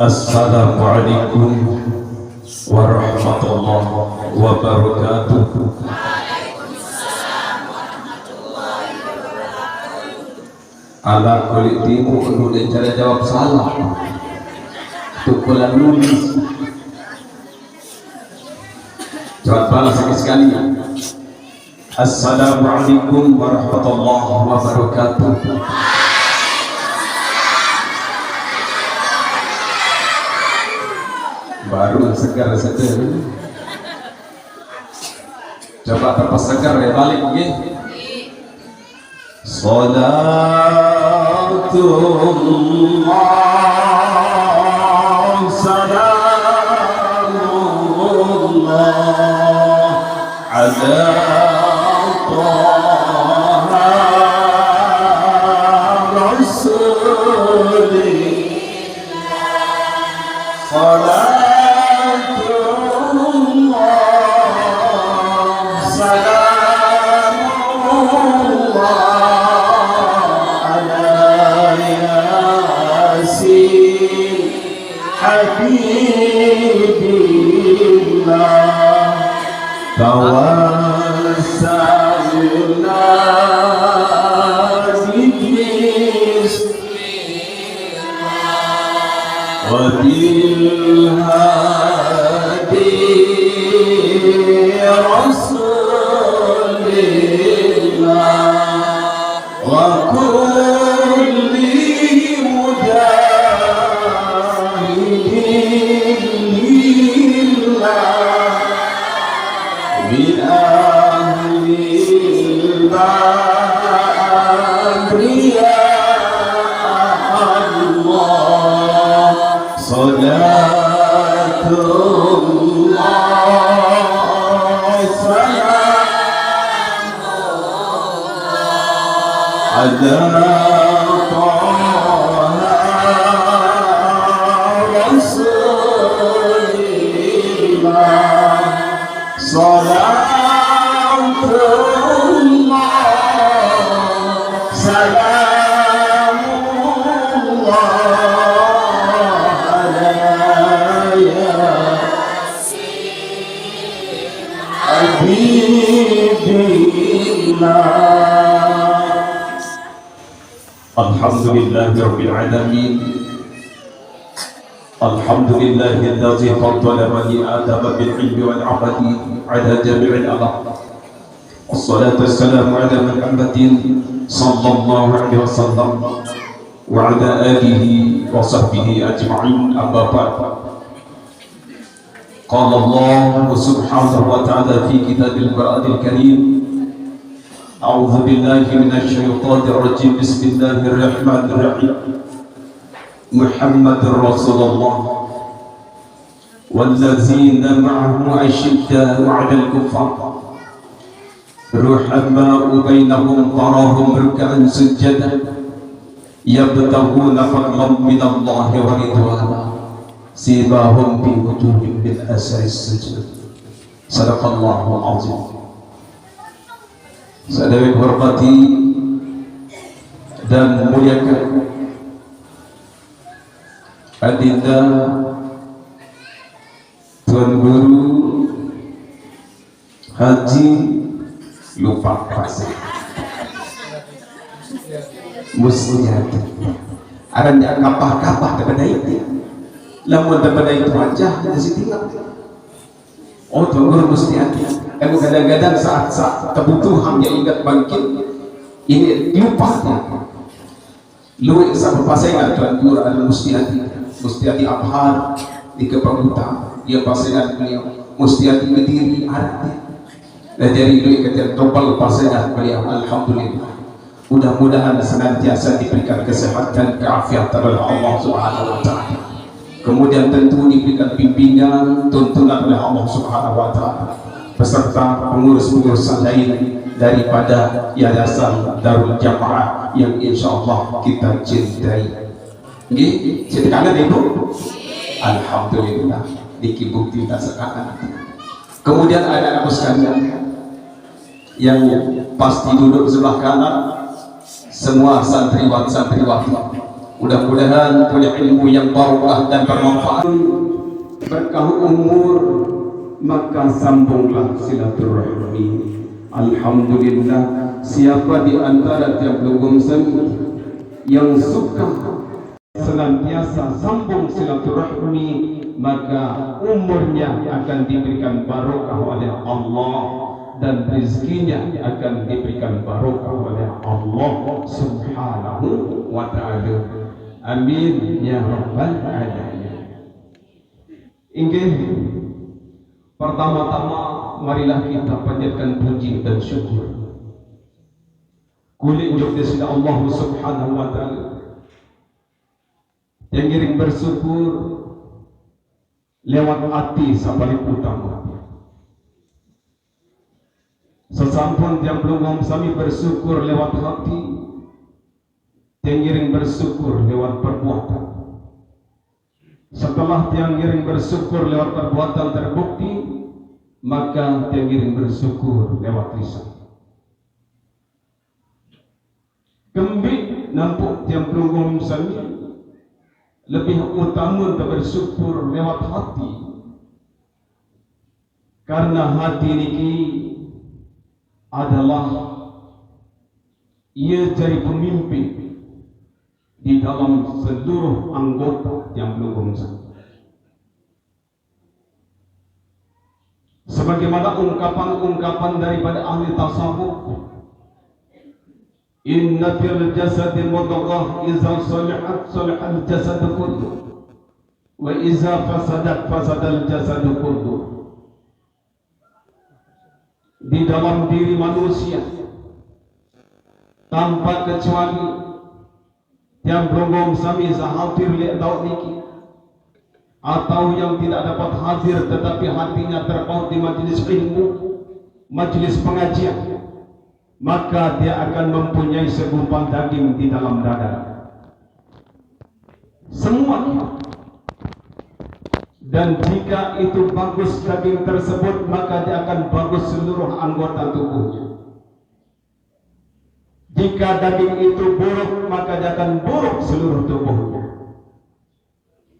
Assalamualaikum warahmatullahi wabarakatuh. Ala kulit timu kemudian cara jawab salah tukulan nulis jawab balas sekali. Assalamualaikum warahmatullahi wabarakatuh. Baru segar saja. Coba tanpa segar ya balik lagi. Salatullah salamullah ala Taha Rasulillah. Tawassalna bismillah wa bil hadi rasulillah wa kulli mujahidin lillah min ahlil badri ya Allah salatullah salamullah ala Taha Rasulillah. Salatullah salamullah ala yasin habibillah. Alhamdulillahi rabbil alamin. Alhamdulillahi alladzi faddala bani adama bil ilmi wal amali ala jami'il alam. Wassalatu wassalamu ala Muhammadin sallallahu alaihi wasallam wa ala alihi wa sahbihi ajma'in. Amma ba'd. Qala Allah subhanahu wa ta'ala fi kitabil Qur'anil Karim. A'udzu billahi minasy syaithanir rajim. Bismillahir rahmanir rahim. Muhammadur Rasulullah wallazina ma'ahu asyidda'u 'alal kuffar ruhama'u bainahum tarahum ruk'an sujada yabtaghuna fadlan minallahi wa ridwana simahum fi wujuhihim bil asari sujud. Sadaqallahul azim. Saya hormati dan muliakan Adinda Tuan Guru Haji lupa kasih Muslihat aranya kapah-kapah daripada itu lamun daripada itu aja masih tinggal. Oh Tuan Guru Muslihat aku kadang-kadang saat kebutuhan yang ingat bangkit ini lupa luwih sa papasayan Tuan Guru al Muslihat Mustiati Abhar di Kepaguta yang pasangan beliau Mustiati Kediri arti dan dari itu ikat topal pasangan beliau. Alhamdulillah, mudah-mudahan senantiasa diberikan kesehatan keafiatan oleh Allah Subhanahu wa Ta'ala, kemudian tentu diberikan bimbingan tuntunan oleh Allah Subhanahu wa Ta'ala beserta pengurus-pengurus lain daripada Yayasan Darul Jamaah yang insya Allah kita cintai. Nggih, ceritanya itu alhamdulillah niki bukti sekarang. Kemudian ada anak sekalian yang pasti duduk sebelah kanan semua santriwati Mudah-mudahan punya ilmu yang barokah dan bermanfaat, berkah umur, maka sambunglah silaturahmi. Alhamdulillah, siapa di antara tiap lugumsan yang suka senantiasa sambung silaturahmi, maka umurnya akan diberikan barokah oleh Allah dan rezekinya akan diberikan barokah oleh Allah Subhanahu wa ta'ala. Amin ya rabbal alamin. Inggih, pertama-tama marilah kita panjatkan puji dan syukur kulit jogja sila Allah Subhanahu wa ta'ala yang ngiring bersyukur lewat hati sapaling utama. Sesampun yang belum sami bersyukur lewat hati, yang ngiring bersyukur lewat perbuatan. Setelah yang ngiring bersyukur lewat perbuatan terbukti, maka yang ngiring bersyukur lewat lisan. Kembali nampak yang belum sami lebih utama untuk bersyukur lewat hati, karena hati ini adalah ia jadi pemimpin di dalam seluruh anggota yang belum sah. Sebagaimana ungkapan-ungkapan daripada ahli tasawuf, inna fil jasadi mudghah idza salahat salahal jasad kullu wa idza fasadat fasadal jasad kullu. Di dalam diri manusia tanpa kecuali yang belum sami hadir lihat tahu niki, atau yang tidak dapat hadir tetapi hatinya terpaut di majelis ilmu, majelis pengajian, maka dia akan mempunyai segumpal daging di dalam dada. Semuanya. Dan jika itu bagus daging tersebut, maka dia akan bagus seluruh anggota tubuhnya. Jika daging itu buruk, maka dia akan buruk seluruh tubuhnya.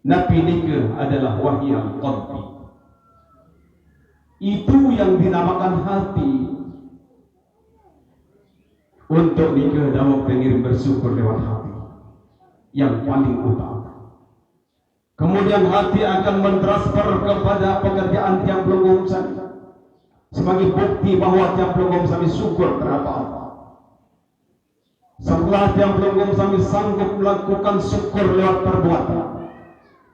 Nabi nika adalah wahyal qalbi. Itu yang dinamakan hati. Untuk nika dawak pengirim bersyukur lewat hati yang paling utama. Kemudian hati akan mentransfer kepada pekerjaan yang belum usai sebagai bukti bahwa yang belum usai syukur terhadap Allah. Setelah yang belum kami sanggup melakukan syukur lewat perbuatan,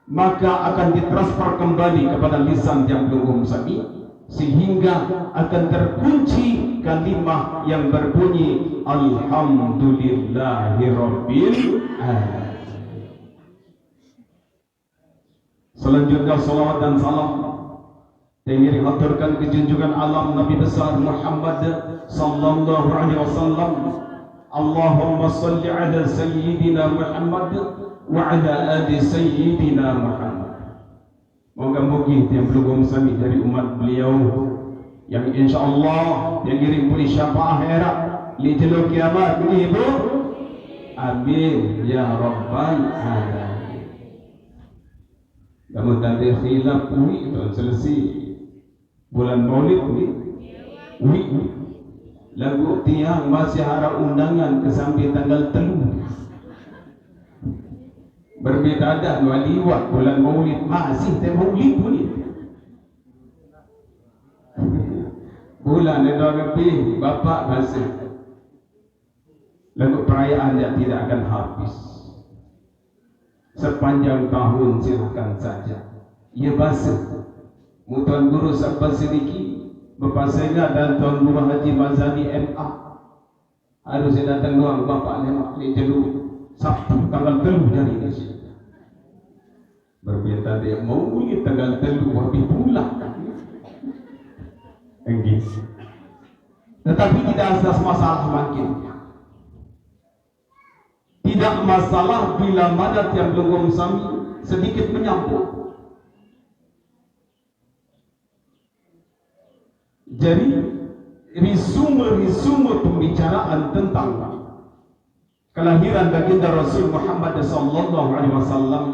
maka akan ditransfer kembali kepada lisan yang belum kami, sehingga akan terkunci kalimah yang berbunyi Alhamdulillahirabbil alamin. Selanjutnya salawat dan salam yang dihaturkan kejunjungan alam Nabi besar Muhammad sallallahu alaihi wasallam. Allahumma salli ala sayyidina Muhammad wa ala ali sayyidina Muhammad. Moga-moga yang belum sami dari umat beliau yang insyaallah yang kirim pulih syafaat akhirat li jelo kiamat ini ibu. Amin ya rabbal alamin. Kamu tadi khilaf ini selesai bulan Maulid ini. Lagu tiang masih harap undangan ke sampai tanggal 3. Berbeda dah liwat bulan Maulid masih Maulid ni. Bulan itu lebih bapak masih. Lagu perayaan yang tidak akan habis. Sepanjang tahun silakan saja. Ia basuh. Mutuan guru sampai sedikit. Bapak saya dan Tuan Guru Haji Mazani MA harus saya datang doang bapak lemak ni jelu Sabtu tanggal 3 dari Indonesia. Berbeda dia mau boleh tanggal 3 habis pulang. Enggak. Tetapi tidak ada masalah makin. Tidak masalah bila mana yang belum sami sedikit menyambut. Jadi resume pembicaraan tentang kelahiran baginda Rasul Muhammad sallallahu alaihi wasallam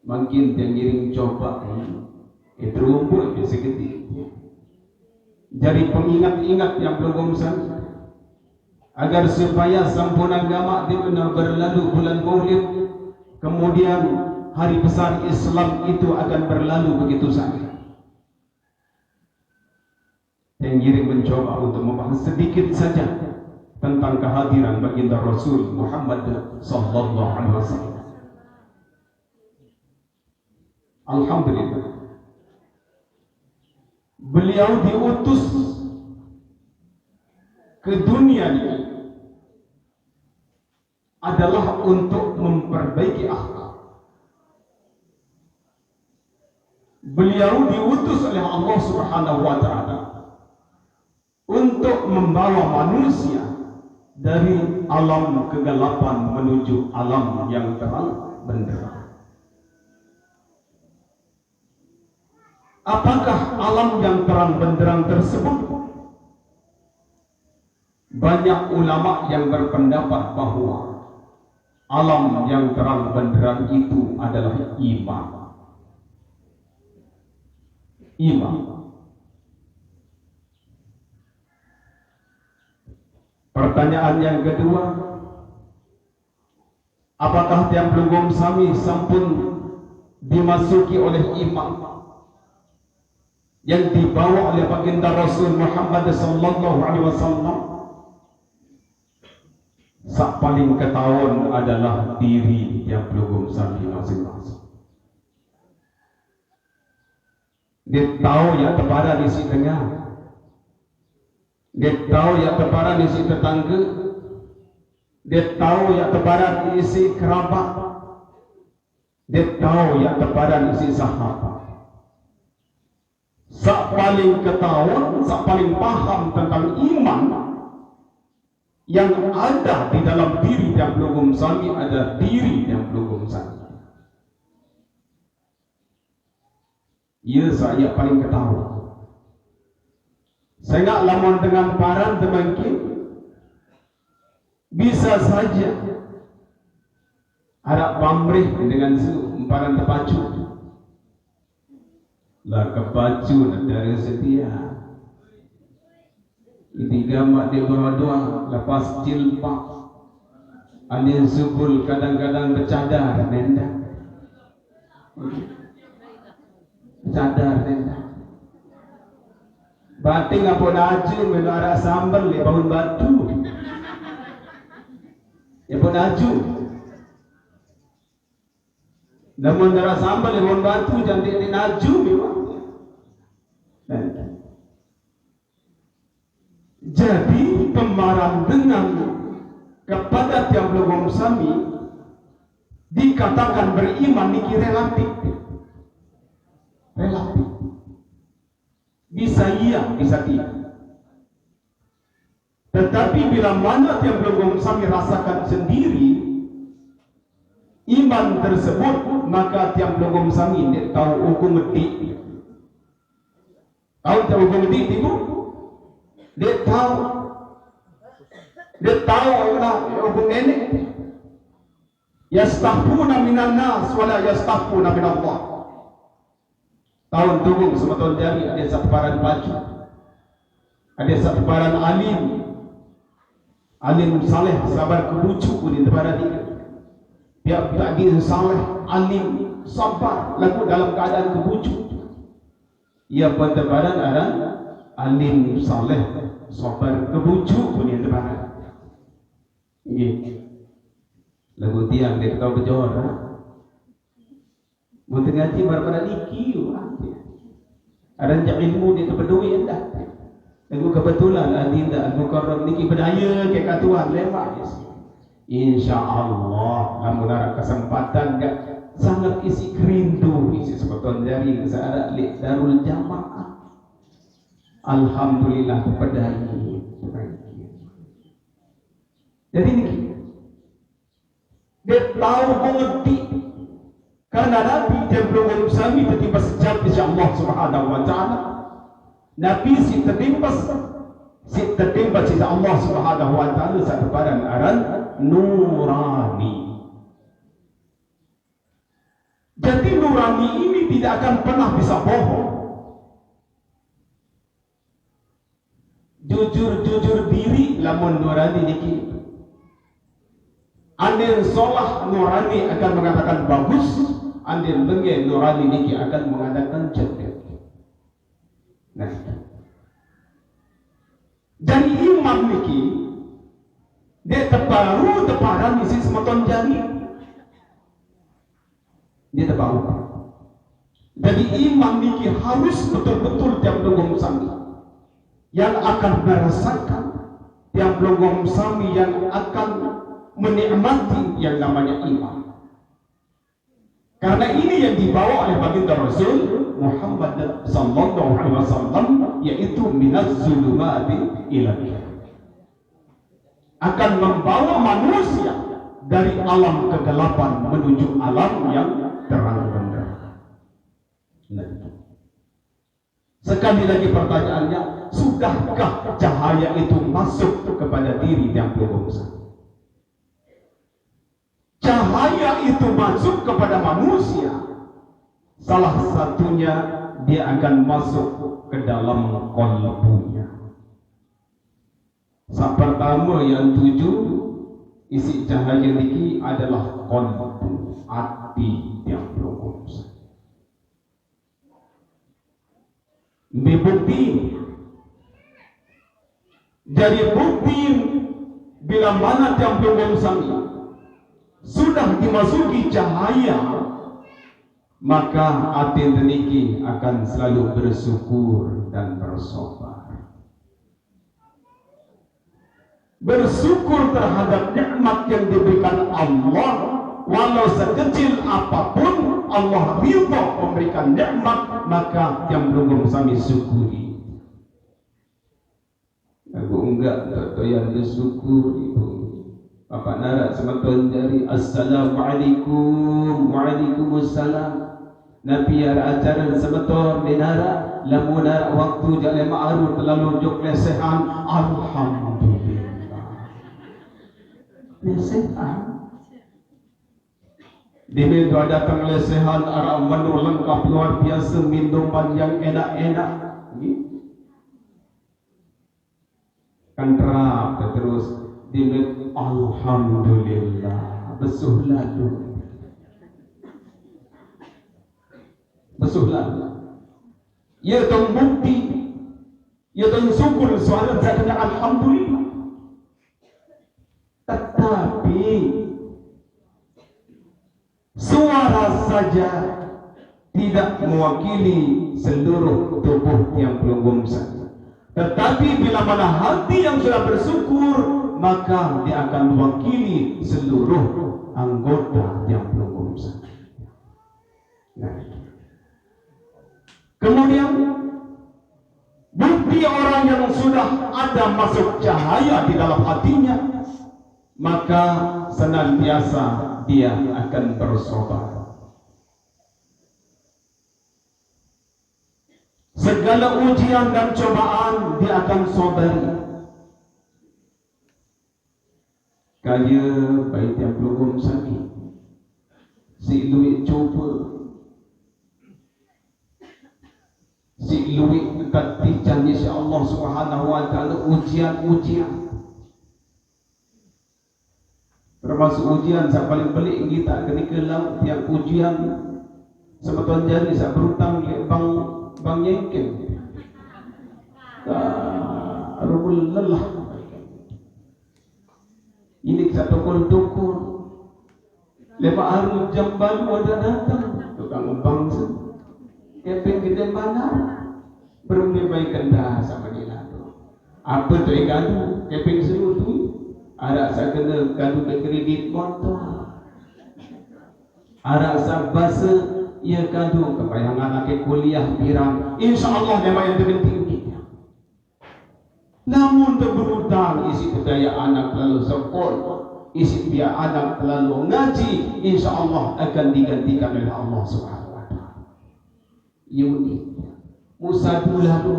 makin yang ngiring coba itu rumput bisa gede jadi pengingat-ingat yang belum sana agar supaya sempurna agama di mana berlalu bulan Maulid kemudian hari besar Islam itu akan berlalu begitu saja. Yang ngiring mencoba untuk membahas sedikit saja tentang kehadiran baginda Rasul Muhammad sallallahu alaihi wasallam. Alhamdulillah. Beliau diutus ke dunia ini adalah untuk memperbaiki akhlak. Beliau diutus oleh Allah Subhanahu wa taala untuk membawa manusia dari alam kegelapan menuju alam yang terang benderang. Apakah alam yang terang benderang tersebut? Banyak ulama yang berpendapat bahwa alam yang terang benderang itu adalah iman. Iman. Pertanyaan yang kedua, apakah tiang pelunggung sami sampun dimasuki oleh iman yang dibawa oleh baginda Rasul Muhammad sallallahu alaihi wasallam? Sak paling ketahuan adalah diri yang pelunggung sami masing-masing. Dia tahu ya kepada di si tengah. Dia tahu ya kepada di si tetangga. Dia tahu ya kepada di si kerabat. Dia tahu ya kepada di si sahabat. Sak paling ketahuan, sak paling paham tentang iman yang ada di dalam diri yang belum sami ada diri yang belum sami. Ya, saya paling ketahuan. Saya nak lamun dengan paran temangkin bisa saja ada pamrih dengan paran terpacu. Lah kepacu dari setia. Ini gamak dia berdoa lepas jilbab. Alin subul kadang-kadang bercadar nenda. Cadar nenda. Bating apa naju melu arah sambal le bangun batu. Ya pun naju. Namun darah sambal le bangun batu jangan di naju memang. Jadi pemaran dengan kepada tiang belum sami dikatakan beriman niki relatif. Relatif. Bisa iya, bisa tidak. Tetapi bila mana tiang belum sami rasakan sendiri iman tersebut, maka tiang belum sami tidak tahu hukum medik. Tahu hukum medik itu? Dia tahu Allah hukum nenek. Yastahfuna minan nas wala yastahfuna min Allah. Tahun tunggu sebetul jari ada separan baju, ada separan alim saleh sabar kebucu di tempat ini. Dia tadi saleh alim sabar lalu dalam keadaan kebucu. Ia bertebaran ada alim saleh sabar kebucu di tempat ini. Lagu tiang dia tahu berjora. Mungkin ngaji bar-bar iki ada yang ilmu di tempat duit dah. Lagu kebetulan adinda al-mukarram niki berdaya ke katuan lemak. Insyaallah lamun ada kesempatan gak sangat isi kerindu isi sebetul dari kesarat li Darul Jamaah. Alhamdulillah kepada ini. Jadi niki dia tahu mengerti karena Nabi dia belum sami tertimpa sejak insya Allah Subhanahu wa taala. Nabi si tertimpa si Allah Subhanahu wa taala satu badan aran nurani. Jadi nurani ini tidak akan pernah bisa bohong. Jujur diri lamun nurani niki. Andin solah nurani akan mengatakan bagus, andin bengge nurani niki akan mengatakan jelek. Nah, jadi imam niki dia terbaru teparan isi semeton jari. Dia terbaru. Jadi imam niki harus betul-betul tiap logom sami yang akan merasakan, tiap logom sami yang akan menikmati yang namanya imam. Karena ini yang dibawa oleh baginda Rasul Muhammad sallallahu alaihi wasallam, yaitu minaz zulumati ila nur, akan membawa manusia dari alam kegelapan menuju alam yang terang benderang. Sekali lagi pertanyaannya, sudahkah cahaya itu masuk kepada diri yang belum besar? Cahaya itu masuk kepada manusia, salah satunya dia akan masuk ke dalam qalbunya. Yang pertama yang tujuh, isi cahaya ini adalah qalbu, hati yang belum besar. Bukti dari bukti bila mana yang belum sami sudah dimasuki cahaya, maka hati teniki akan selalu bersyukur dan bersabar. Bersyukur terhadap nikmat yang diberikan Allah, walau sekecil apapun Allah ridha memberikan nikmat, maka yang belum kami syukuri. Aku enggak yang bersyukur ibu. Bapak Nara semeton dari Assalamualaikum, Waalaikumsalam. Nabi ada acara semeton di Nara, lamun Nara waktu jale ma'ruf terlalu jok lesehan, alhamdulillah. Lesehan. Di situ ada lesehan arah menu lengkap luar biasa, minuman yang enak-enak. Kan terap terus di alhamdulillah, besuh lalu. Ya tong bukti, ya tong syukur suara zakatnya alhamdulillah. Tetapi suara saja tidak mewakili seluruh tubuh yang belum besar. Tetapi bila mana hati yang sudah bersyukur, maka dia akan mewakili seluruh anggota yang belum besar. Nah. Kemudian bukti orang yang sudah ada masuk cahaya di dalam hatinya, maka senantiasa dia akan bersabar. Segala ujian dan cobaan dia akan sabari. Kaya baik yang belum sakit, si luit coba, si luit dekat janji si Allah Subhanahu Wa Taala ujian. Termasuk ujian yang paling pelik kita ketika tiap ujian sebetul jari saya berutang ke bang Yengken. Rubul lelah. Ini satu tukul. Lepas hari jam baru ada datang tukang bangsa. Keping kita mana? Berumur baik kendah sama dia tu. Apa tu yang gaduh? Keping seluruh tu. Ada saya kena gaduh ke kredit motor. Ada saya bahasa ia gaduh kepada anak kuliah pirang. InsyaAllah dia yang terpenting. Namun berhutang isi budaya anak lalu sekolah, isi biar anak lalu ngaji, InsyaAllah akan digantikan oleh Allah Subhanahu Wa Taala. Unik. Musa dulu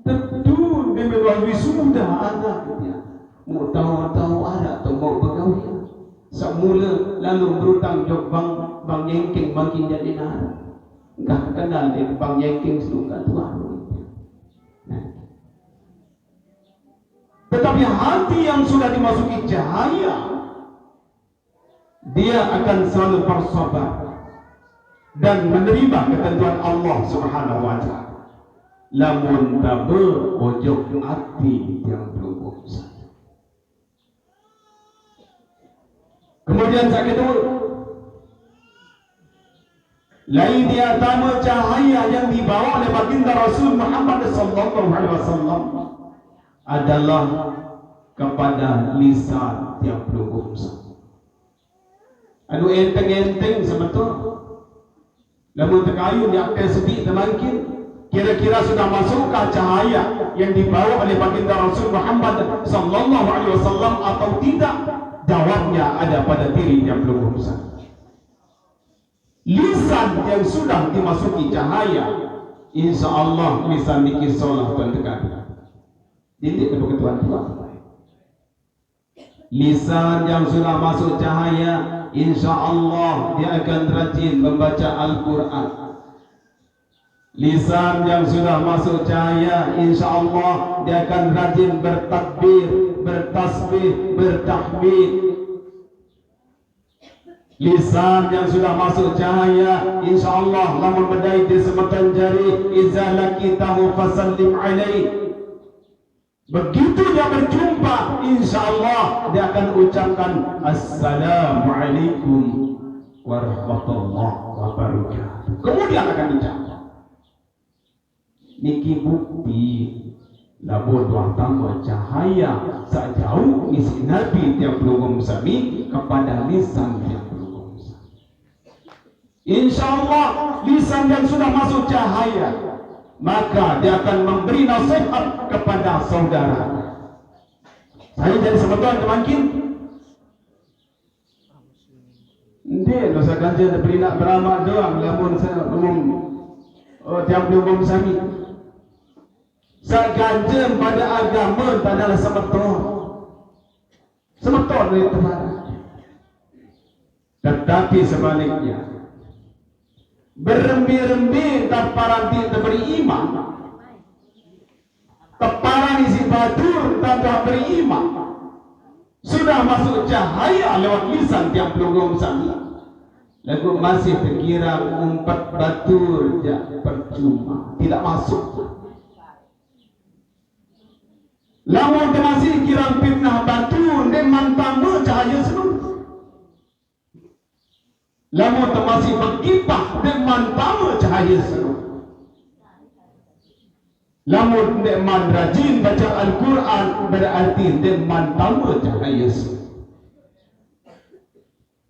tentu dia melalui sudah anak dia. mau tahu-tahu ada atau mau bergaul. Semula lalu berutang jok bang Yengking makin jadi nara. Enggak kenal dia bang Yengking suka tuan. Tetapi hati yang sudah dimasuki cahaya, dia akan selalu bersabar dan menerima ketentuan Allah Subhanahu wa taala. Lamun tabe ojok hati yang belum usah. Kemudian saya kedua, lain dia tamu cahaya yang dibawa oleh baginda Rasul Muhammad sallallahu alaihi wasallam adalah kepada lisan yang belum usah. Anu enteng-enteng sebetul. Lamun terkayun yang sedih termangkin, kira-kira sudah masuk ke cahaya yang dibawa oleh baginda Rasul Muhammad sallallahu alaihi wasallam atau tidak? Jawabnya ada pada diri yang belum berusaha. Lisan yang sudah dimasuki cahaya, insya Allah lisan dikisahlah Tuhan dekat. Ini kebetulan Tuhan. Lisan yang sudah masuk cahaya, insya Allah dia akan rajin membaca Al-Quran. Lisan yang sudah masuk cahaya, insya Allah dia akan rajin bertakbir, bertasbih, bertahmid. Lisan yang sudah masuk cahaya, insya Allah lamun bedai di semeton jari, iza lakitahu fasallim alaih. Begitu dia berjumpa, insya Allah dia akan ucapkan Assalamualaikum warahmatullahi wabarakatuh. Kemudian akan dicatat. Niki bukti lamun doa tambah cahaya sejauh misi Nabi yang belum sami kepada lisan yang belum sami. Insya Allah lisan yang sudah masuk cahaya, maka dia akan memberi nasihat kepada saudara. Saya jadi sebetulnya temankin dia dosa ganjil beri nak beramal doang lamun saya umum tiap belum sami. Seganjil pada agama adalah semeton dari Tuhan. Tetapi sebaliknya, berembi-rembi tanpa beriman, teparan isi batur tanpa beriman, sudah masuk cahaya lewat lisan tiap belum sami. Lalu masih terkira umpat batur percuma, tidak masuk. Lamun masih kira fitnah batur dan mantamu cahaya seluruh. Lamun masih berkipah dan mantamu cahaya seluruh. Lamun man rajin baca Al-Quran berarti dan mantamu cahaya seluruh.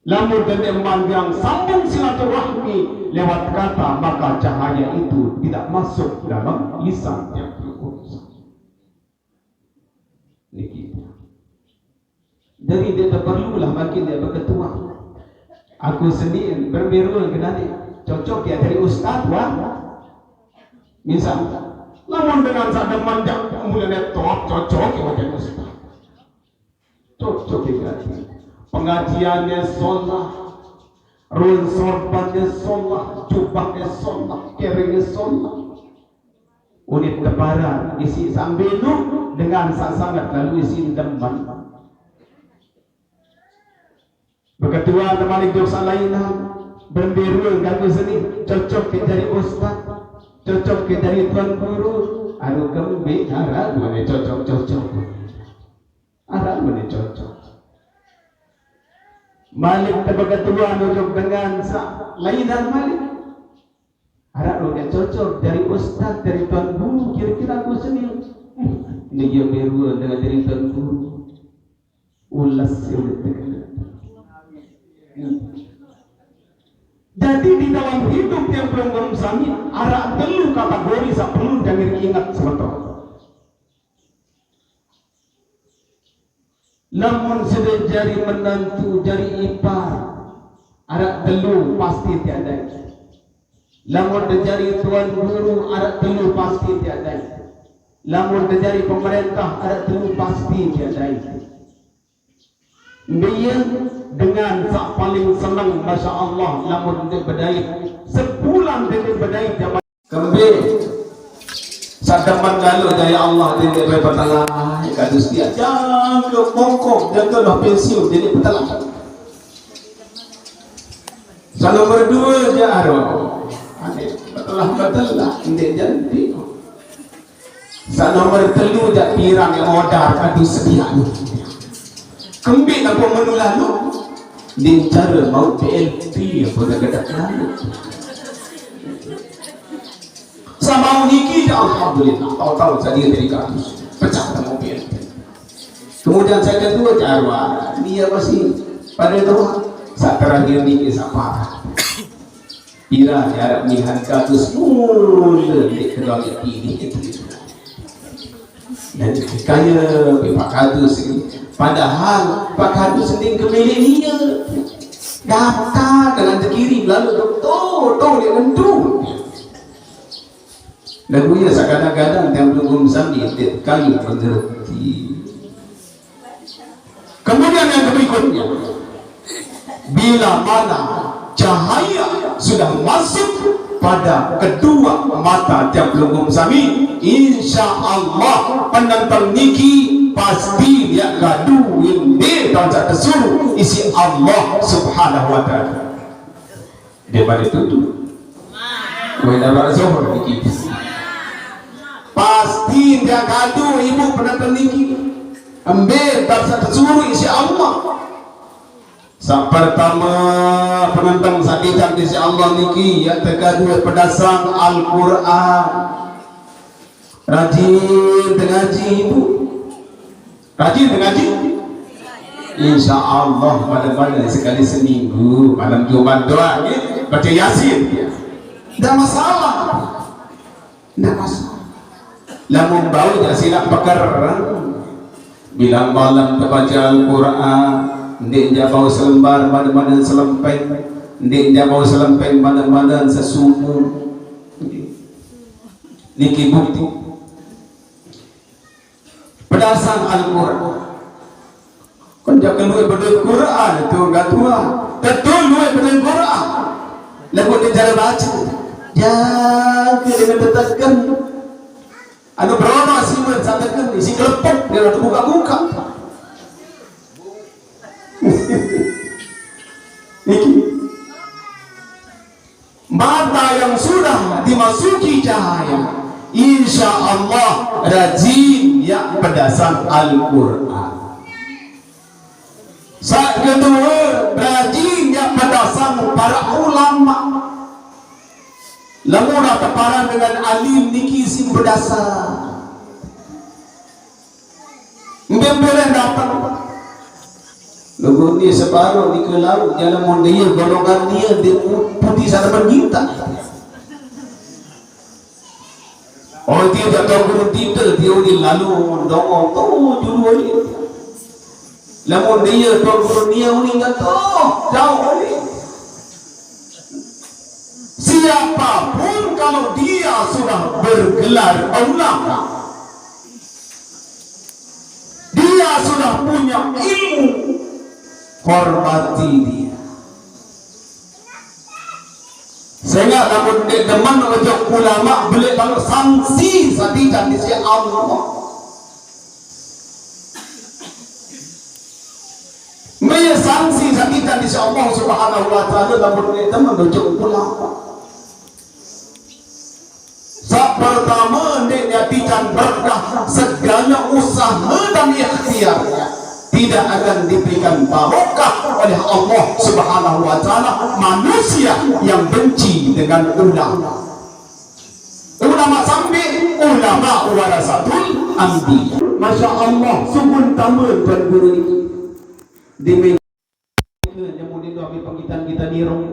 Lamun man yang sambung silaturahmi lewat kata, maka cahaya itu tidak masuk dalam lisan yang berurus. Jadi dia tak perlulah makin dia berketua. Aku sendiri berbiru kena ni cocok dia dari ustaz wah. Misal, lamun dengan sadar manjak mulanya top cocok dia jadi ustaz. Cocok dia. Pengajiannya sunnah, run sorbannya sunnah, jubahnya sunnah, keringnya sunnah. Unit lebaran isi sambelu dengan sangat lalu isi deman. Berketua terbalik dosa lainnya berbiru gagu seni cocok ke dari ustaz, cocok ke dari tuan guru. Anu kembe arah mana cocok arah mana cocok. Malik terberketua nujuk dengan lainan Malik. Harap lo dia cocok dari ustaz, dari tuan guru, kira-kira aku sendiri. Ini dia beru dengan dari tuan guru. Ulas jadi di dalam hidup yang belum sami, ada telu kategori yang perlu jangan ingat sebetul. Namun sudah jari menantu, jari ipar, ada telu pasti tiada. Lamun terjadi tuan guru ada telu pasti tiada. Lamun terjadi pemerintah ada telu pasti tiadai. Dia dengan sak paling senang, masya Allah, lamun dia berdaya sebulan dia berdaya zaman kembali. Sadaman lalu dari Allah dia berpatah kadus dia jangan bongkok jangan pensiun jadi petala. Kalau berdua jaro, betul lah, ini jadi. Sa nomor telu dak pirang yang modal kadu sedia. Kembali apa menu lalu? Din cara mau PLP apa dekat lalu. Sama uniki dah alhamdulillah. Tahu-tahu saya dari katus pecah sama PLP. Kemudian saya kedua cara dia masih pada doa. Saat terakhir ni siapa? Ira harap melihat katus mula di kedua pilih itu. Dan kaya Pak Kadus ini. Padahal Pak Kadus sendiri kemilik dia. Daftar dengan terkiri lalu doktor dia mentu. Lagunya kadang-kadang yang belum sambil kayu mengerti. Kemudian yang berikutnya, bila mana cahaya sudah masuk pada kedua mata tiap lubung sami, insya Allah penonton niki pasti dia gaduh ini dan tersuruh isi Allah subhanahu wa ta'ala daripada itu kepada zuhur niki pasti dia gaduh ibu penonton niki ambil dan tersuruh isi Allah. Yang pertama penentang sakitan di Allah niki yang kedua berdasar Al-Quran. Rajin dengaji ibu, rajin dengaji. Insya Allah malam-malam sekali seminggu malam Jumat doa baca Yasin. Tidak masalah, tidak masalah. Lamun bau tidak silap pakar. Bilang malam terbaca Al-Quran. Ndek dia bawa selembar badan-badan selempeng, ndek dia bawa selempeng badan-badan sesuku. Niki bukti berdasar Al-Quran. Kan jangan lupa berdua Quran itu enggak tua. Betul lupa berdua Quran. Lalu dia cara baca. Jangan dengan tetekan. Anu berapa sih mencatatkan isi kelepok dia ada buka-buka. Mata yang sudah dimasuki cahaya, insya Allah rajin yang berdasar Al-Quran. Saat kedua rajin yang berdasar para ulama. Lamuna teparan dengan alim niki sim berdasar. Mbembelen datang. Lagu ni separuh di ke laut jalan mondia golongan dia putih sana bernyita. Oh dia tak tahu guru titel dia di lalu dongong tu juru ni. Lamun dia tahu guru dia ni enggak tahu jauh ni. Siapapun kalau dia sudah bergelar ulama, dia sudah punya ilmu, hormati dia. Sehingga namun dia deman ojok ulama boleh kalau sanksi sadikan di sisi Allah. Mereka sanksi sadikan di sisi Allah subhanahu wa ta'ala namun dia deman ojok ulama. Saat pertama dia tidak berkah segala usaha dan ikhtiarnya tidak akan diberikan barokah oleh Allah subhanahu wa ta'ala. Manusia yang benci dengan ulama, ulama sampai ulama warasatul anbiya. Masya Allah sungguh tamu tuan guru ini di meja yang mudi doa panggitan kita di rong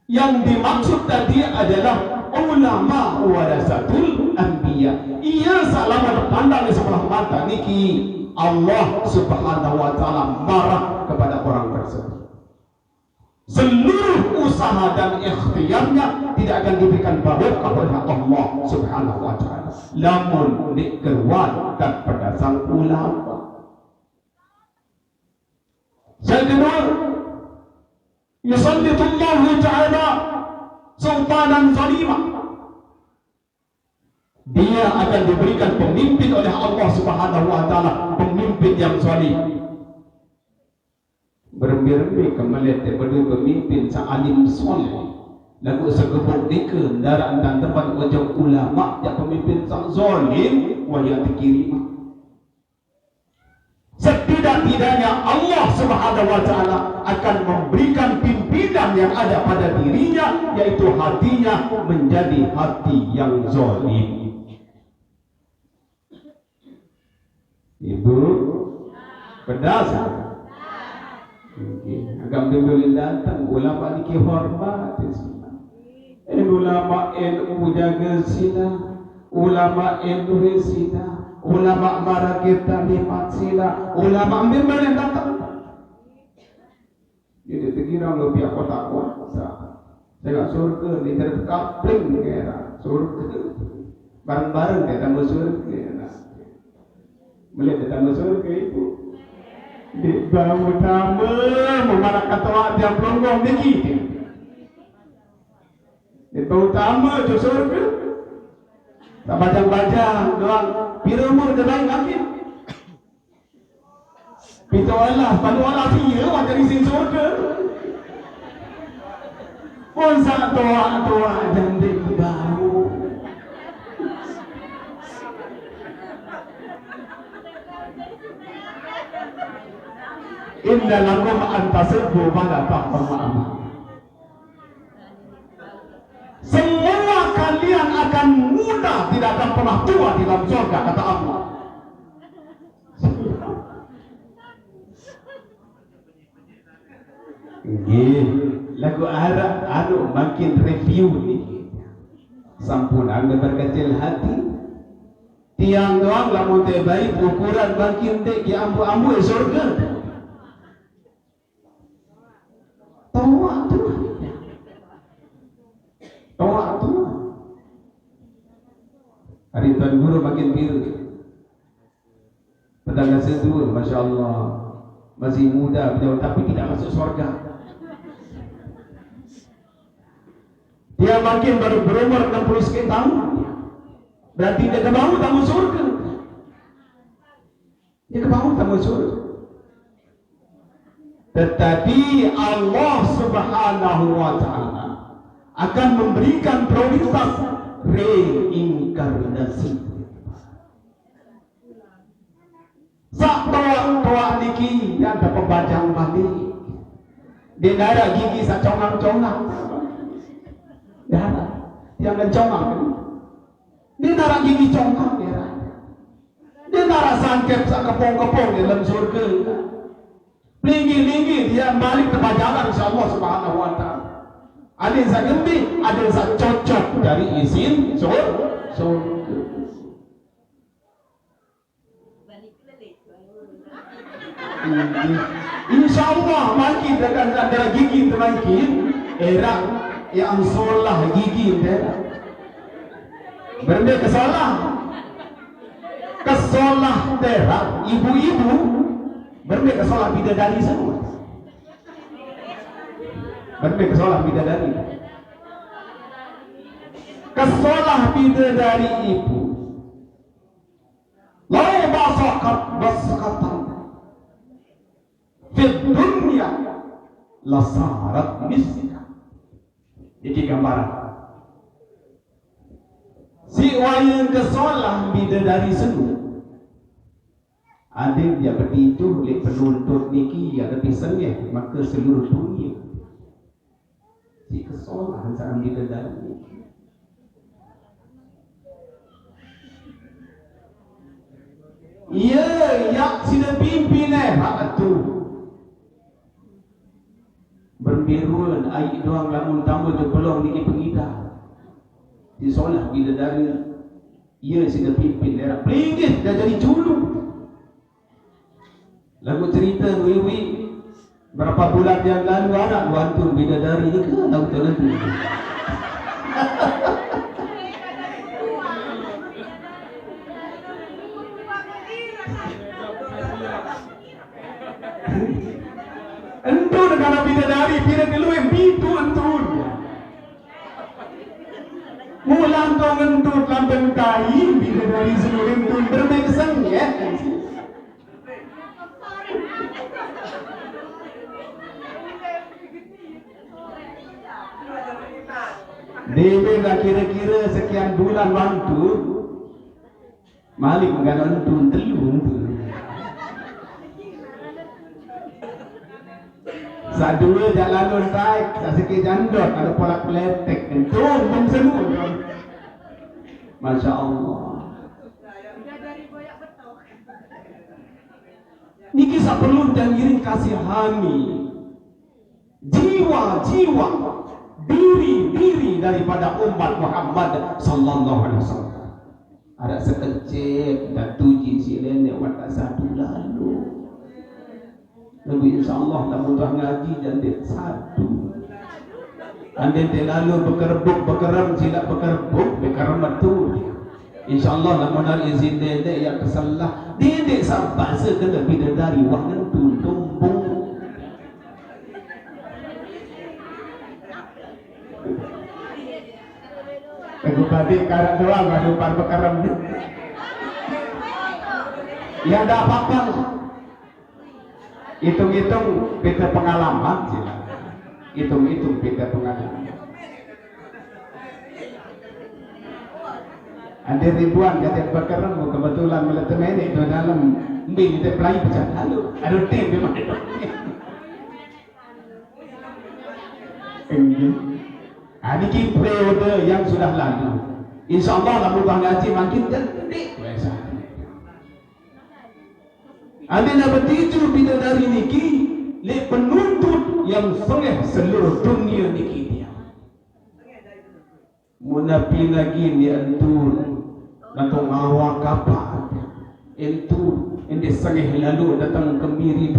yang dimaksud tadi adalah ulama warasatul anbiya. Ia salah pandang di sebelah mata niki Allah subhanahu wa ta'ala marah kepada orang tersebut. seluruh usaha dan ikhtiarnya tidak akan diberikan barokah oleh Allah Subhanahu wa taala. Lamun dikeruan dan pada sang ulama. Yang kedua, yusallitullahu ta'ala sultanan zalimah. Dia akan diberikan pemimpin oleh Allah Subhanahu wa taala, pemimpin yang zalim. Bermimpi kembali kepada pemimpin sealim soleh. Lagu sekebut nika darah dan tempat wajah ulama yang pemimpin sang zalim wajah terkirim. Setidak-tidaknya Allah Subhanahu wa taala akan memberikan pimpinan yang ada pada dirinya, yaitu hatinya menjadi hati yang zalim. Ibu pedas. Agak boleh datang ulama ni hormat ulama NU jaga sila, ulama NU sila, ulama mara kita lipat sila, ulama ambil boleh datang. Jadi terkira lebih aku tak kuasa. Saya surga ni terkapling kira surga bareng-bareng dia tambah surga. Melihat dia tambah surga ibu. Di bawah utama memarah kata dia pelonggong dikit. Di bawah utama tu surga. Tak bajang-bajang doang. Pira umur dia lain lagi. Pintu Allah, palu Allah siya awak dari sini surga. Pun sak toa-toa jandek baru. Inna lakum antasibbu pada ta'amu. Semua kalian akan mudah, tidak akan pernah tua di dalam surga, kata Allah. Lagu Arab makin review ni. Sampun anda berkecil hati. Tiang doang lamun teh baik ukuran makin teh ki ambu-ambu surga. Tawak tu. Hari Tuan Guru makin biru. Petangga sedua, Masya Allah, masih muda, tapi tidak masuk surga. Dia makin baru berumur 60 sekian tahun. Berarti dia ke bawah tamu surga. Dia ke bawah tamu surga. Tetapi Allah Subhanahu wa taala akan memberikan prioritas reinkarnasi. Sak toa niki yang dapat bajang balik. Dia darah gigi sak congang-congang. Darah yang congang. Dia darah gigi congang dia. Dia darah sangkep sak kepong-kepong di dalam surga. Linggi-linggi dia balik ke bajalan insya-Allah Subhanahu wa taala. Ada yang saya gembi, ada yang saya cocok dari izin surga. Insya Allah makin dengan darah gigi makin era yang solah gigi dia. Benda kesolah darah ibu-ibu benda kesolah bidadari semua. Benda kesolah bidadari. Kesolah bidadari ibu. La basaqatan fid dunya la sarat miska. Ini gambaran. Si wayang kesolah bidadari semua. Ada dia bertidur oleh penuntut niki ada pisangnya maka seluruh dunia si kesalahan saat bidadari. Iya, yak sila pimpin hak tu. Berbiruan air doang lamun tambah tu pelong niki pengida. Di solah bidadari. Iya sila pimpin daerah pelinggih dah jadi culuk. Lagu cerita wiwi Berapa bulan yang lalu anak wantun bidadari ni ke tahu tu nanti. Entu negara bidadari pira dulu yang bitu entun. Mulang kau ngentut lambang tai bidadari seluruh entun bermegsan ya. Dewe dah kira-kira sekian bulan waktu Malik mengganon entun telur entun. Sadua jalan lontai, sikit jandot, ada pola kletek, entun pun semua. Masya Allah. Ini kisah perlu dan giring kasihani. Jiwa-jiwa, diri-diri daripada umat Muhammad sallallahu alaihi wasallam. Ada sekecil dan tuji si nenek watak satu lalu. Nabi insyaAllah tak mudah ngaji dan dia satu. Andai dia lalu berkeram silap berkerbuk betul. InsyaAllah nak menar izin dia yang kesalah. Dia sampai sekena bidadari wah nentu tumbung. Aku badik karat doang ada par berkeram. Yang dah apa-apa. Hitung-hitung beda pengalaman sila. Hitung-hitung beda pengalaman. Ada ribuan kata berkeram kebetulan meletem ini itu dalam bil kita pelai pecah lalu. Ada tim memang. Ini periode yang sudah lalu. InsyaAllah lah berubah ngaji makin cantik. Ada nak bertiju bidadari niki le penuntut yang sengeh seluruh dunia niki dia. Munapi lagi ni antur datang awak kapal itu ini sengeh lalu datang kemiri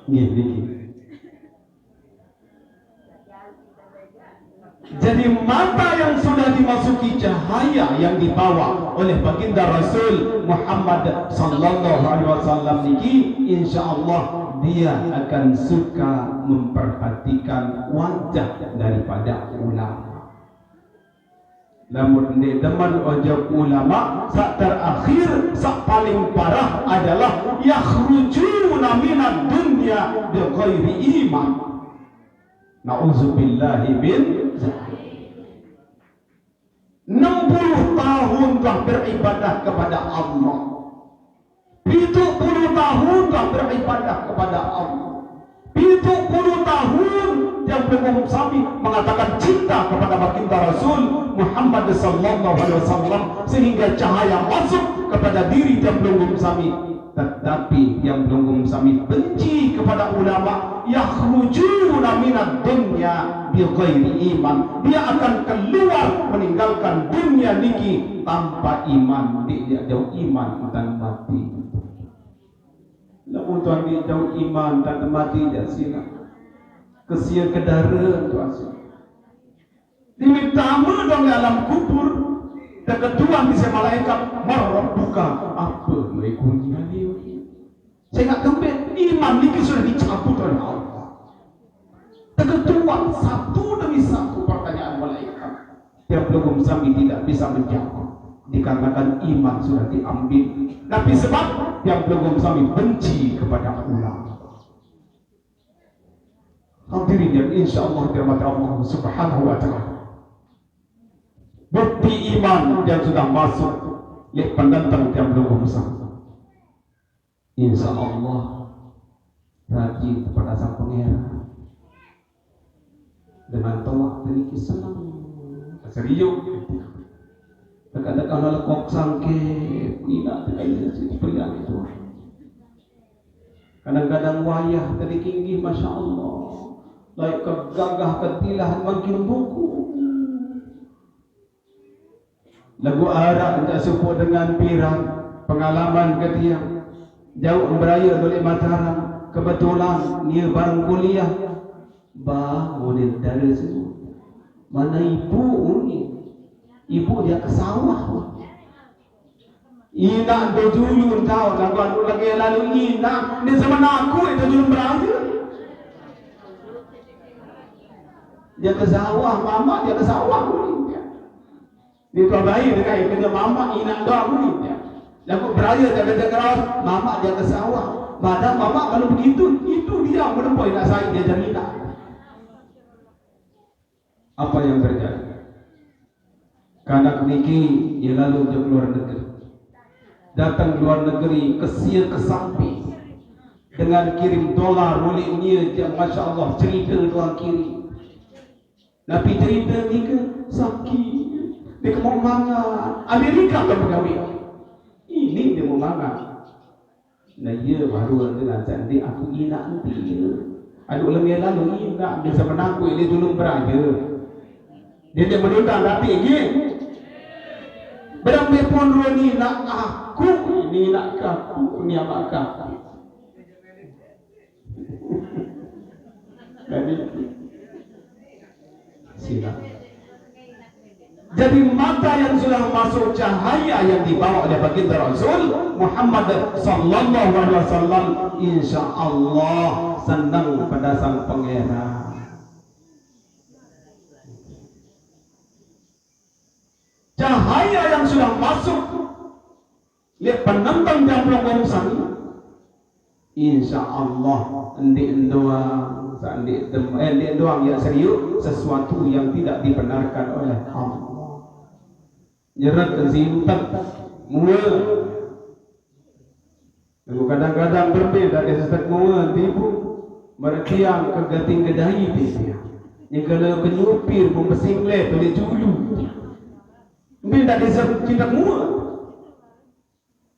niki. Jadi mata yang sudah dimasuki cahaya yang dibawa oleh baginda Rasul Muhammad sallallahu alaihi wasallam niki insyaallah dia akan suka memperhatikan wajah daripada ulama. Namun dia teman wajah ulama sak terakhir sak paling parah adalah yakhrujuna minad dunya bi ghairi iman. Na'udzubillahi min 60 tahun telah beribadah kepada Allah. 70 tahun telah beribadah kepada Allah. 70 tahun yang belum sami mengatakan cinta kepada baginda Rasul Muhammad sallallahu alaihi wasallam sehingga cahaya masuk kepada diri yang belum sami. Tetapi yang belum sami benci kepada ulama, yakhrujuna minad dunya bighairi iman. Dia akan keluar meninggalkan dunia niki tanpa iman. Dia jauh iman dan mati. Lamun tuan dia jauh iman dan mati dia sila. Kesia kedara tu asal. Diminta dong alam kubur. Dan ketuan bisa malaikat marabbuka apa mereka ni. Saya nak kembali iman ni sudah dicabut oleh Allah. Ketuan satu demi satu pertanyaan malaikat yang belum sami tidak bisa menjawab dikarenakan iman sudah diambil. Tapi sebab yang belum sami benci kepada ulama. Hadirin yang insyaallah dirahmati Allah Subhanahu wa taala. Bukti iman yang sudah masuk oleh pendatang yang belum bersama. Insya Allah rajin kepada sang pengira dengan tawak sedikit senang serius. Kadang-kadang kalau lekok sangke tidak terkait dengan itu. Kadang-kadang wayah tadi tinggi masya Allah. Laik kegagah ketilah makin buku. Lagu Arab tak serupa dengan pirang pengalaman ketiak. jauh beraya oleh Mataram, kebetulan dia bareng kuliah bangunin dari semua. Mana ibu ni? Ibu dia ke sawah. Ina dojulun kau, lagu lagi lalu ina ni zaman aku itu dulu beraya. Dia ke sawah, mama dia ke sawah ni. Dia tu bayi dekat kerja mama ina doa ni. Lagu beraya dia kerja keras, mama dia ke sawah. Padahal mama kalau begitu, itu dia menemui nak saya dia jadi nak. Apa yang terjadi? Karena niki dia lalu ke luar negeri. Datang luar negeri kesia kesampi dengan kirim dolar oleh dia, masya Allah cerita doang kirim. Nabi cerita ni ke sakit, dia mau mangan Amerika kan pegawai. Ini dia mau mangan. Nah ia baru dengan cantik aku ina nanti. Aduh lagi lalu ina dia sama aku ini dulu beraya. Dia menentang tapi ini berapa pun ni nak aku ini nak aku ni apa aku. Jadi silakan. Jadi mata yang sudah masuk cahaya yang dibawa oleh baginda Rasul Muhammad sallallahu alaihi wasallam, insyaallah senang pada sang pangeran. Cahaya yang sudah masuk lihat penentang yang belum sani, insyaallah endi doang yang serius, sesuatu yang tidak dibenarkan oleh Allah. Nyerat kesimpan mua. Kadang-kadang berbeda dari sesat mua tipu mertiang kegating kedai dia. Yang kalau penyupir pembesing le boleh julu. Benda desa cinta mua.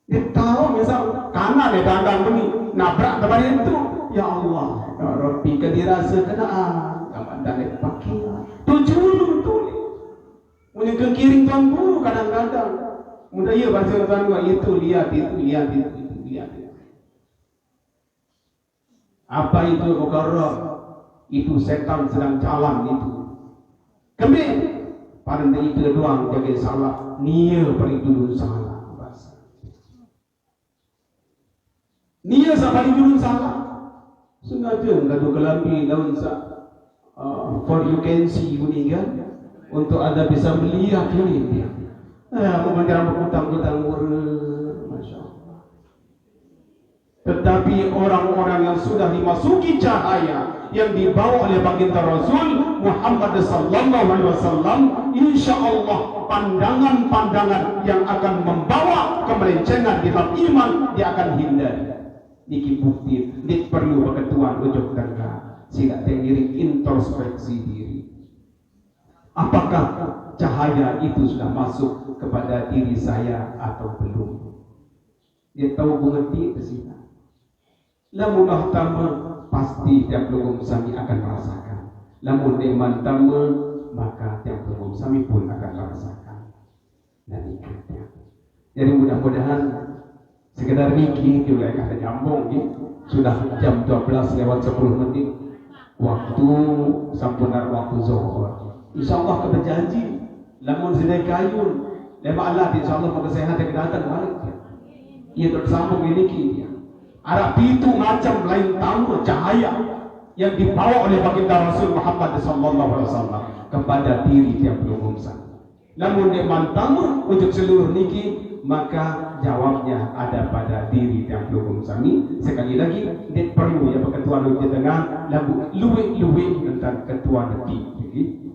Dia tahu misal kanan dia tandang begini nabrak tempat itu. Ya Allah, ya Rabbi kedirasa kenaan. Kamandan dia pakai. Tujuh tu. Punya kekiring tuan guru kadang-kadang. Mudah ia baca tuan guru itu lihat. Apa itu mukarrab? Itu setan sedang jalan itu. Kembali pada itu doang jaga salah. Nia paling dulu salah. Nia paling dulu salah. Sengaja gaduh kelambi daun for you can see bunyi kan. Untuk anda bisa melihat ini dia. Memandang berhutang-hutang murah, masya Allah. Tetapi orang-orang yang sudah dimasuki cahaya yang dibawa oleh baginda Rasul Muhammad sallallahu alaihi wasallam, insya Allah pandangan-pandangan yang akan membawa kemelencengan di dalam iman dia akan hindari. Niki bukti, ini perlu ketuan ujuk tengah. Sila tengiring introspeksi diri. Apakah cahaya itu sudah masuk kepada diri saya atau belum? Dia tahu mengerti ke sini. Lamun tama pasti tiap logom sami akan merasakan. Lamun iman tama maka tiap logom sami pun akan merasakan. Dan ikatnya. Jadi mudah-mudahan sekedar niki juga kata nyambung ya. Sudah jam 12 lewat 10 menit. Waktu sampunan waktu zuhur. InsyaAllah kita berjanji lamun sedai kayun lema Allah insyaAllah pada sehat yang datang balik ya. Ia tersambung ini dia Arab itu macam lain tamu cahaya yang dibawa oleh baginda Rasul Muhammad SAW kepada diri tiap belum namun dia mantamu untuk seluruh niki maka jawabnya ada pada diri tiap belum sami. Sekali lagi dia perlu ya ketua di tengah lagu luwe-luwe tentang ketua negeri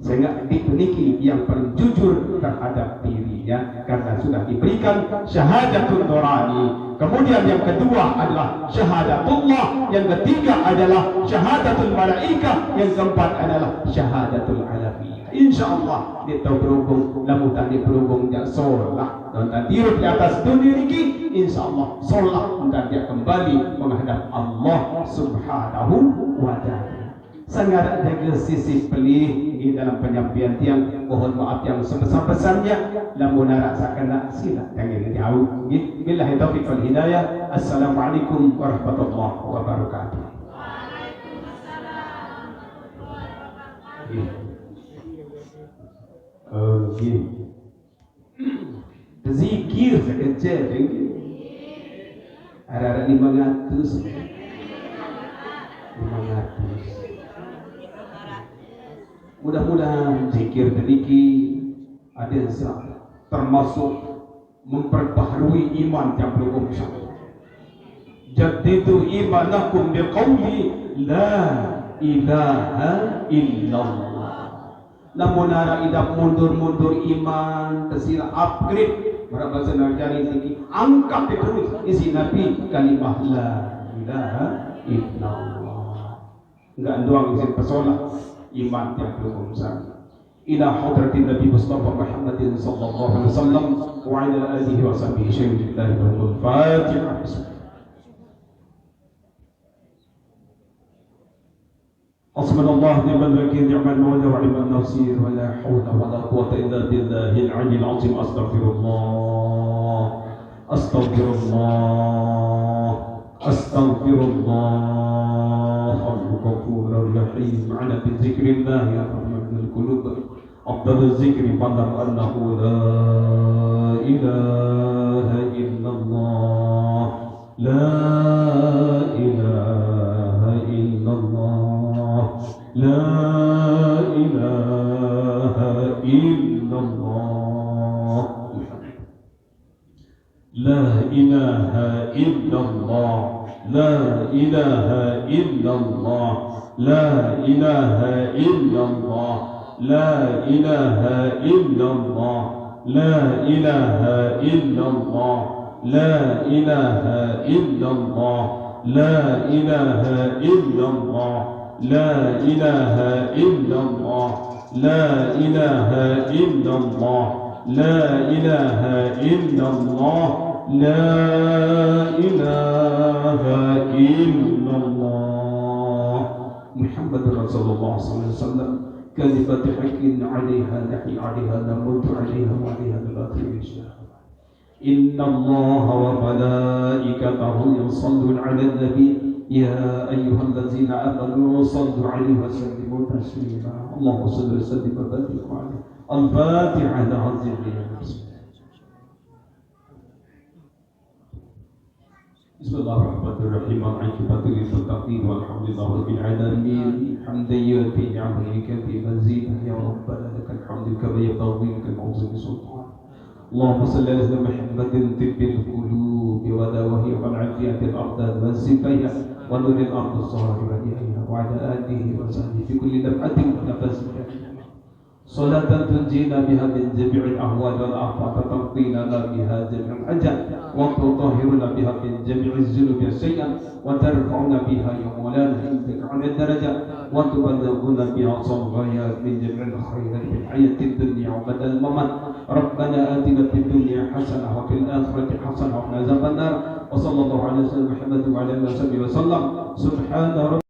sehingga dituniki yang paling jujur terhadap dirinya karena sudah diberikan syahadatul nurani. Kemudian yang kedua adalah syahadatullah, yang ketiga adalah syahadatul malaikah, yang keempat adalah syahadatul alafiyah. InsyaAllah dia tahu berhubung namun tak berhubung dia solat dan dirut di atas dunia ini InsyaAllah solat dan dia kembali menghadap Allah subhanahu wa ta'ala. Sangat jaga sisi pelih di dalam penyampaian tiang, mohon maaf yang sebesar-besarnya. Lamun nak sakana sila jangan jauh. Billahi taufiq wal hidayah. Assalamualaikum warahmatullahi wabarakatuh. Zikir sekejap ada 500. Mudah-mudahan zikir sedikit ada termasuk memperbaharui iman yang belum usah. Jaddidu imanakum biqawli la ilaha illallah. Namun ara idak mundur-mundur iman tersilah upgrade bahasa Najari tinggi angkat terus isi Nabi kalimah la ilaha illallah. Enggak doang isi pesona iman yang belum usah. Ila hadratin Nabi Mustafa Muhammadin sallallahu alaihi wasallam wa ala alihi wa sahbihi syaikhillah wal Fatihah. Hasbunallahu wa ni'mal wakeel, ni'mal mawla wa ni'man nasir, wa la hawla wa la quwwata illa billahil 'aliyyil 'azim. Astaghfirullah, astaghfirullah, astaghfirullah. Al-Ghafurur Rahim. Ala bi dzikrillah ya rahmatul qulub. Afdalul dzikri fadlan annahu la ilaha illallah. La ilaha illallah. La ilaha illallah. La ilaha illallah. La ilaha illallah. La ilaha illallah. La ilaha illallah. La ilaha illallah. La ilaha illallah. La ilaha illallah. La ilaha illallah. La ilaha illallah. La ilaha illallah. La ilaha illallah. Muhammadur Rasulullah sallallahu alaihi wasallam. كلمة حق عليها نحي عليها نموت عليها وعليها نبات إن شاء الله. إن الله وملائكته يصلون على النبي يا أيها الذين آمنوا صلوا عليه وسلموا تسليما. اللهم صل وسلم وبارك عليه. الفاتحة لعزيز Bismillahirrahmanirrahim. Al-'aqibatu lil-muttaqin walhamdulillahi rabbil alamin. Hamdan yu'ti ni'amika bi mazidah ya rabbana lakal hamdu kama yanbaghi li mawzuni sultan. Allahumma salli ala Muhammadin tibbil qulub wa dawahi wal 'afiyatil abdan wa sifaya wa nuril ardi zahiratiha wa ala alihi wa sahbihi fi kulli naf'atin wa nafasin. صلاة تنجينا بها من جميع الأهوال والآفات وتقضينا بها جميع الحاجات وتطهرنا بها من جميع الذنوب والسيئات وترفعنا بها يا مولانا عندك على الدرجات وتبلغنا بها صغايات من جميع الخيرات في الحياة الدنيا وبعد الممات. ربنا آتنا في الدنيا حسنة وفي الآخرة حسنة وقنا عذاب النار. وصلى الله على سيدنا محمد وعلى آله وصحبه وسلم. سبحان ربك.